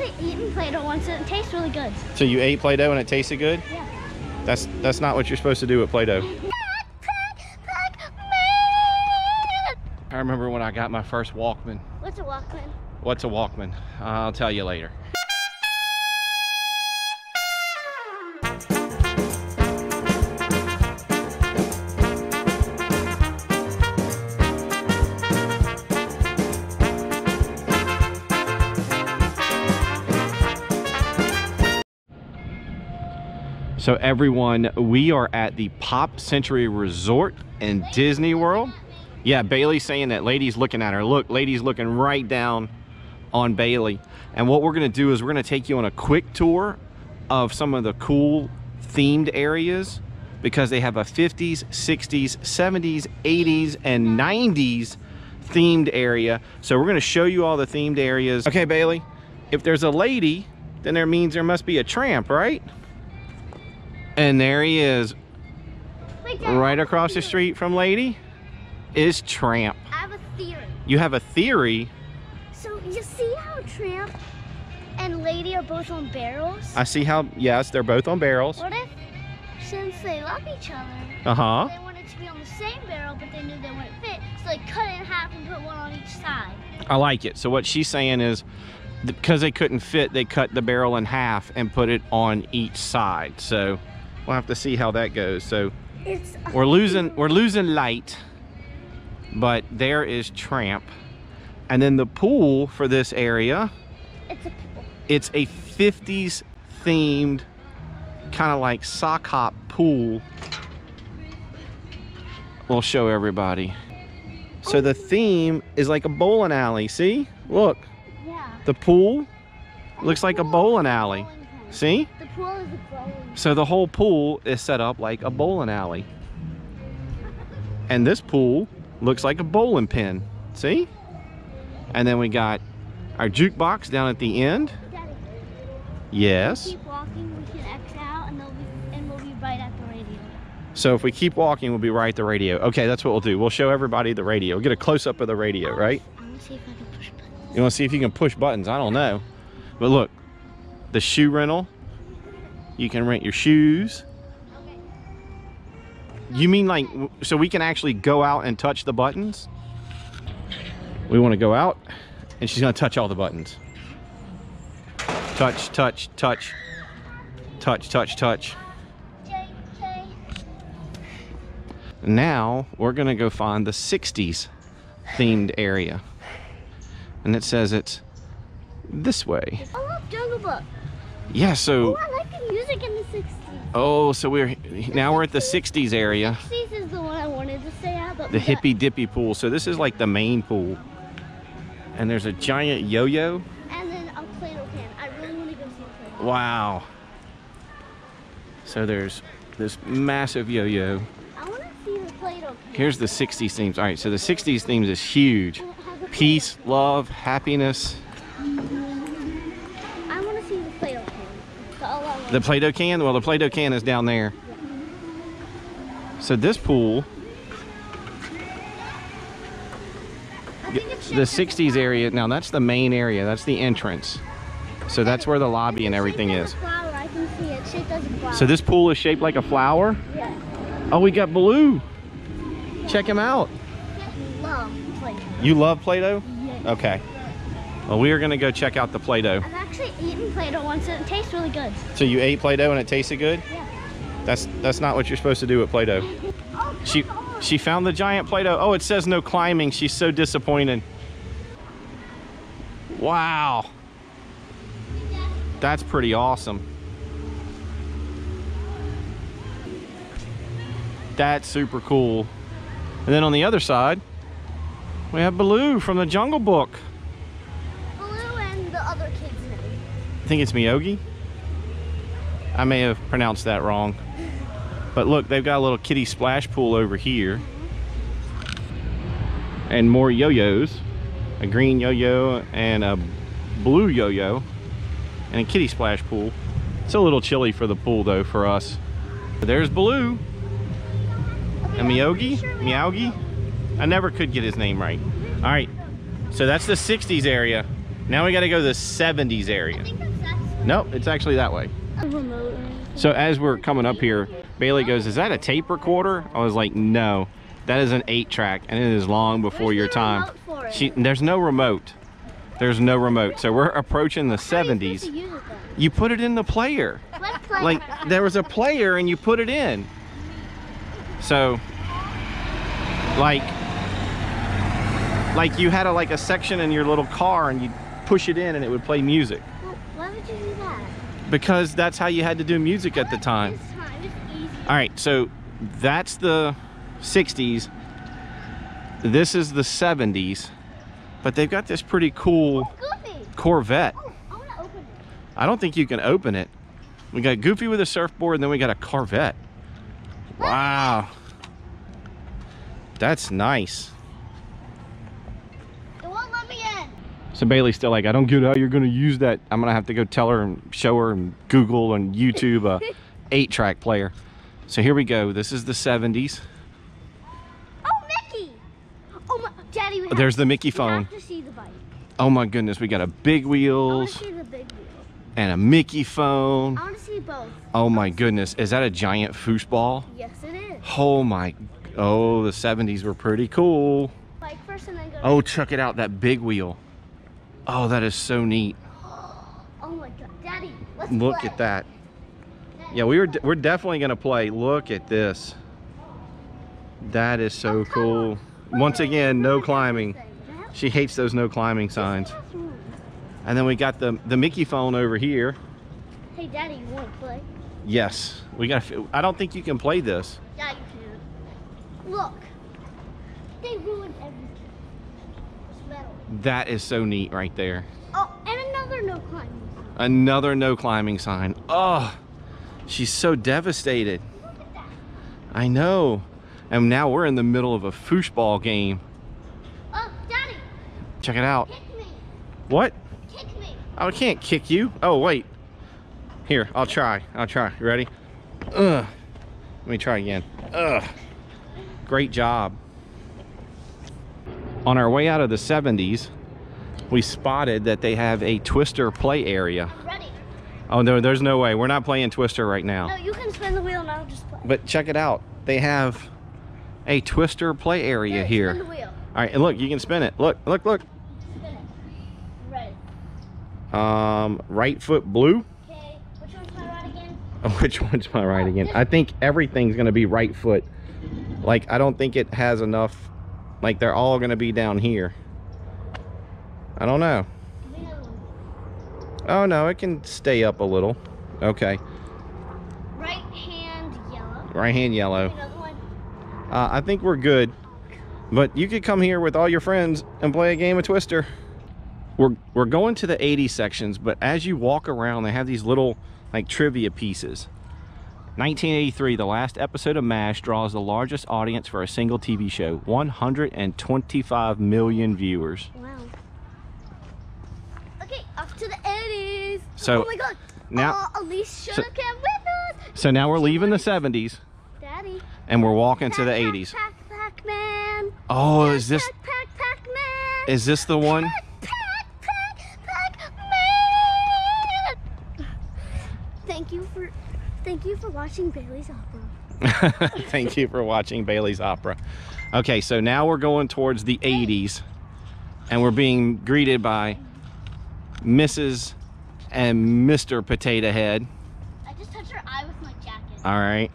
actually eaten Play-Doh once and it tastes really good. So you ate Play-Doh and it tasted good? Yeah. That's not what you're supposed to do with Play-Doh. I remember when I got my first Walkman. What's a Walkman? What's a Walkman? I'll tell you later. So everyone, we are at the Pop Century Resort in Disney World. Yeah, Bailey's saying that Lady's looking at her. Look, Lady's looking right down on Bailey. And what we're gonna do is we're gonna take you on a quick tour of some of the cool themed areas, because they have a 50s, 60s, 70s, 80s, and 90s themed area. So we're gonna show you all the themed areas. Okay, Bailey, if there's a lady, then there means there must be a tramp, right? And there he is. Wait, Dad, right across the street from Lady is Tramp. I have a theory. You have a theory? So you see how Tramp and Lady are both on barrels? I see how, yes, they're both on barrels. What if, since they love each other, they wanted to be on the same barrel, but they knew they wouldn't fit, so they cut it in half and put one on each side? I like it. So what she's saying is, because they couldn't fit, they cut the barrel in half and put it on each side. So we'll have to see how that goes. So we're losing light, but there is Tramp. And then the pool for this area, it's a 50s themed kind of like sock hop pool. We'll show everybody. So the theme is like a bowling alley. See, look, the pool looks like a bowling alley. See? The pool is a bowling. So the whole pool is set up like a bowling alley. And this pool looks like a bowling pin. See? And then we got our jukebox down at the end. Daddy, yes. if we keep walking, we can X out and we'll be right at the radio. So if we keep walking, we'll be right at the radio. Okay, that's what we'll do. We'll show everybody the radio. We'll get a close-up of the radio, right? I want to see if I can push buttons. You want to see if you can push buttons? I don't know. But look, the shoe rental. You can rent your shoes. Okay. You mean like, so we can actually go out and touch the buttons? We want to go out, and she's going to touch all the buttons. Touch, touch, touch. Touch, touch, touch. JK. Now, we're going to go find the 60s themed area. And it says it's this way. I love Jungle Book. Yeah, so... Oh, I like the music in the 60s. Oh, so we're at the 60s area. 60s is the one I wanted to stay at, but The hippy dippy pool. So this is like the main pool. And there's a giant yo-yo. And then a Play-Doh can. I really want to go see a Play-Doh. Wow. So there's this massive yo-yo. I want to see the Play-Doh can. Here's the 60s themes. All right, so the 60s themes is huge. Peace, love, happiness. I want to see the Play-Doh can. That's all I want. The Play-Doh can? Well, the Play-Doh can is down there. So this pool, the 60s area, now that's the main area. That's the entrance. So that's where the lobby and everything is. I can see it. Shaped as a flower. So this pool is shaped like a flower? Yeah. Oh, we got Baloo. Check him out. Love Play-Doh. You love Play-Doh? Yeah. Okay. Well, we are going to go check out the Play-Doh. I've actually eaten Play-Doh once and it tastes really good. So you ate Play-Doh and it tasted good? Yeah. That's not what you're supposed to do with Play-Doh. Oh, She found the giant Play-Doh. Oh, it says no climbing. She's so disappointed. Wow. That's pretty awesome. That's super cool. And then on the other side, we have Baloo from the Jungle Book. Baloo and the other kid's name. I think it's Miyogi. I may have pronounced that wrong. But look, they've got a little kiddie splash pool over here. And more yo-yos. A green yo-yo and a blue yo-yo. And a kiddie splash pool. It's a little chilly for the pool though for us. But there's Baloo. And Miyogi? Meowgi? I never could get his name right. All right, so that's the 60s area. Now we got to go to the 70s area. I think that's that. Nope, it's actually that way. A remote. So as we're coming up here, Bailey goes, is that a tape recorder? I was like, no, that is an 8-track, and it is long before your time. There's no remote. There's no remote. So we're approaching the 70s. You put it in the player. What player? Like, there was a player and you put it in. So, like you had a section in your little car and you'd push it in and it would play music. Well, why would you do that? Because that's how you had to do music at the time. All right, so that's the 60s. This is the 70s. But they've got this pretty cool Corvette. Oh, I want to open it. I don't think you can open it. We got Goofy with a surfboard, and then we got a Corvette. Wow. That's nice. It won't let me in. So Bailey's still like, I don't get how you're going to use that. I'm going to have to go tell her and show her and Google and YouTube a 8-track player. So here we go. This is the 70s. Daddy, there's the Mickey phone. We have to see the bike. Oh my goodness, we got a big wheels. I want to see the big wheel. And a Mickey phone. I want to see both. Oh my goodness, is that a giant foosball? Yes, it is. Oh my, oh, the 70s were pretty cool. Bike first and then go. Oh, check it out, that big wheel. Oh, that is so neat. Oh my God, Daddy, let's Look play. at that. Yeah, we're definitely gonna play. Look at this. That is so cool. Once again, no climbing. She hates those no climbing signs. And then we got the Mickey phone over here. Hey Daddy, you want to play? Yes, we got. I don't think you can play this. Yeah, you can. Look, they ruined everything. It's metal. That is so neat right there. Oh, and another no climbing sign. Another no climbing sign. Oh, she's so devastated. Look at that. I know. And now we're in the middle of a foosball game. Oh, Daddy. Check it out. Kick me. What? Kick me. I can't kick you. Oh, wait. Here, I'll try. You ready? Ugh. Let me try again. Ugh. Great job. On our way out of the 70s, we spotted that they have a Twister play area. I'm ready. Oh, no, there's no way. We're not playing Twister right now. No, you can spin the wheel and I'll just play. But check it out. They have a Twister play area Daddy, here. spin the wheel. All right, and look, you can spin it. Look. Spin it. Ready. Right foot blue. Okay, which one's my ride again? Oh, which one's my right again? I think everything's gonna be right foot. Like, I don't think it has enough. Like, they're all gonna be down here. I don't know. Oh no, it can stay up a little. Okay. Right hand yellow. Right hand yellow. Another one. I think we're good. But you could come here with all your friends and play a game of Twister. We're going to the 80s sections, but as you walk around, they have these little like trivia pieces. 1983, the last episode of MASH draws the largest audience for a single TV show, 125 million viewers. Wow. Okay, off to the 80s. So oh my God. now, Elise should have come with us. So now we're leaving the 70s. Daddy. And we're walking to the 80s. Pac-Man. Oh, is this Pac-Man. is this the one? Pac-Man. Thank you for watching Bailey's Opera. Thank you for watching Bailey's Opera. Okay, so now we're going towards the 80s, and we're being greeted by Mrs. and Mr. Potato Head. I just touched her eye with my jacket. All right.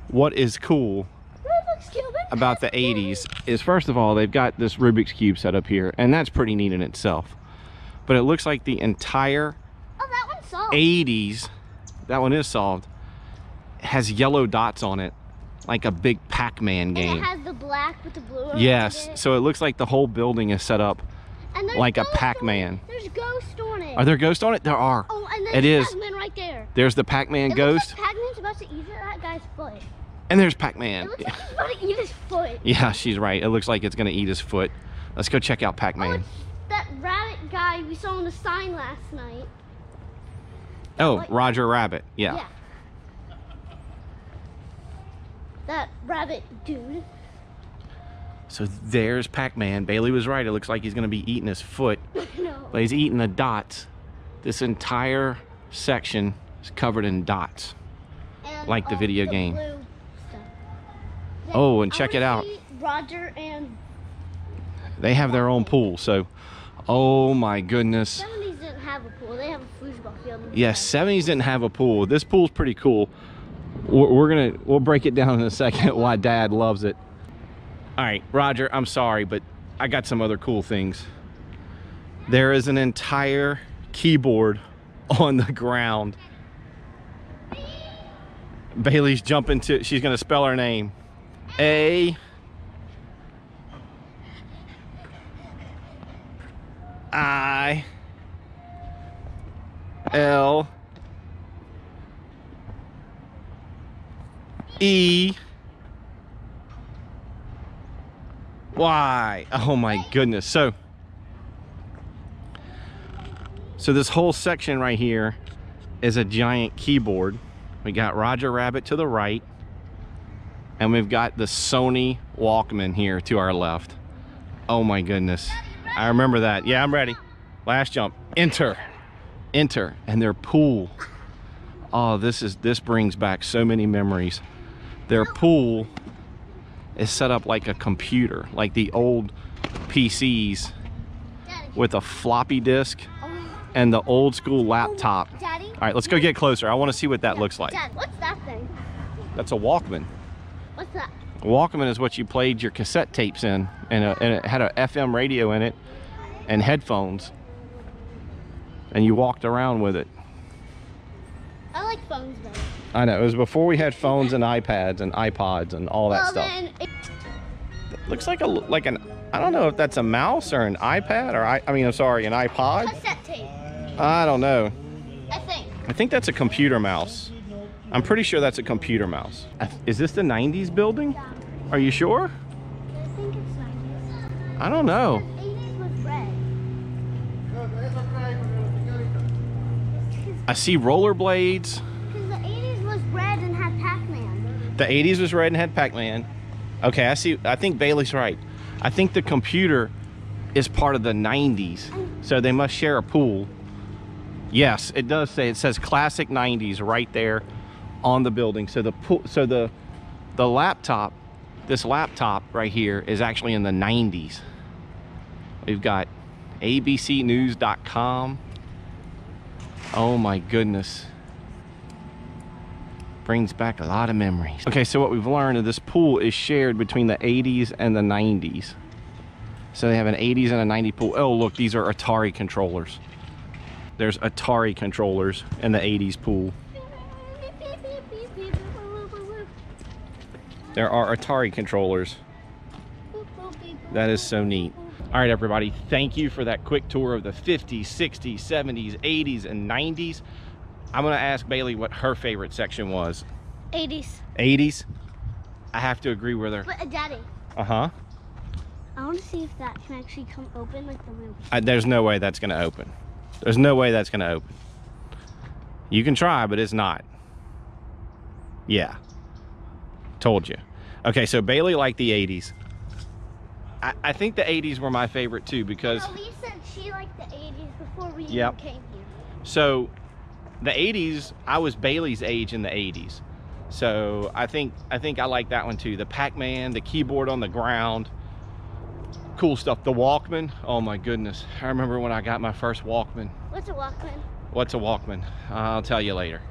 What is cool about the 80s is, first of all, they've got this Rubik's Cube set up here, and that's pretty neat in itself. But it looks like the entire that one's solved. 80s, that one is solved, has yellow dots on it, like a big Pac-Man game. And it has the black with the blue around Yes, it. so it looks like the whole building is set up And like a Pac-Man. There's ghosts on it. Are there ghosts on it? There are. Oh, and It there's is. Pac-Man right there. There's the Pac-Man It ghost, looks like Pac-Man's about to eat that guy's foot. and there's Pac-Man. It looks like he's about to eat his foot. Yeah, she's right. It looks like it's gonna eat his foot. Let's go check out Pac-Man. It's that rabbit guy we saw on the sign last night. Oh, What? Roger Rabbit. Yeah. That rabbit dude. So there's Pac-Man. Bailey was right. It looks like he's gonna be eating his foot. No. But he's eating the dots. This entire section is covered in dots, and like the video game. Blue stuff. Oh, and check it out. Roger and they have their own pool, so oh my goodness. 70s didn't have a pool. They have a foosball field. Yes, 70s didn't have a pool. This pool's pretty cool. We'll break it down in a second why Dad loves it. All right, Roger, I'm sorry, but I got some other cool things. There is an entire keyboard on the ground. Bailey's jumping to, she's gonna spell her name. A I L E Y. Oh my goodness. So this whole section right here is a giant keyboard. We got Roger Rabbit to the right, and we've got the Sony Walkman here to our left. Oh my goodness. I remember that. Yeah, I'm ready. Last jump. Enter. Enter. And their pool. Oh, this brings back so many memories. Their pool is set up like a computer, like the old PCs with a floppy disk and the old school laptop. Daddy? All right, let's go get closer. I want to see what that looks like. Dad, what's that thing? That's a Walkman. What's that? A Walkman is what you played your cassette tapes in, and it had an FM radio in it and headphones, and you walked around with it. I like phones better. I know, it was before we had phones and iPads and iPods and all that stuff. It looks like an, I don't know if that's a mouse or an iPad, or I'm sorry, an iPod. Cassette tape. I don't know. I think that's a computer mouse. I'm pretty sure that's a computer mouse. Is this the 90s building? Yeah. Are you sure? I think it's 90s. I don't know. The 80s was red. I see rollerblades. Because the 80s was red and had Pac-Man. The 80s was red and had Pac-Man. Okay, I see. I think Bailey's right. I think the computer is part of the 90s, so they must share a pool. Yes, it does say, it says classic 90s right there on the building. So the laptop, this laptop right here is actually in the 90s. We've got abcnews.com. Oh my goodness. Brings back a lot of memories. Okay, so what we've learned is this pool is shared between the 80s and the 90s. So they have an 80s and a 90 pool. Oh, look, these are Atari controllers. There's Atari controllers in the 80s pool. There are Atari controllers. That is so neat. All right, everybody, thank you for that quick tour of the 50s, 60s, 70s, 80s, and 90s. I'm gonna ask Bailey what her favorite section was. 80s. 80s? I have to agree with her. But Daddy. Uh-huh. I want to see if that can actually come open like the movie. There's no way that's gonna open. There's no way that's gonna open. You can try, but it's not. Yeah. Told you. Okay, so Bailey liked the 80s. I think the 80s were my favorite too, because Elise said she liked the 80s before we Yep. even came here. So the 80s, I was Bailey's age in the 80s. So I think I like that one too. The Pac-Man, the keyboard on the ground, cool stuff. The Walkman, oh my goodness. I remember when I got my first Walkman. What's a Walkman? What's a Walkman? I'll tell you later.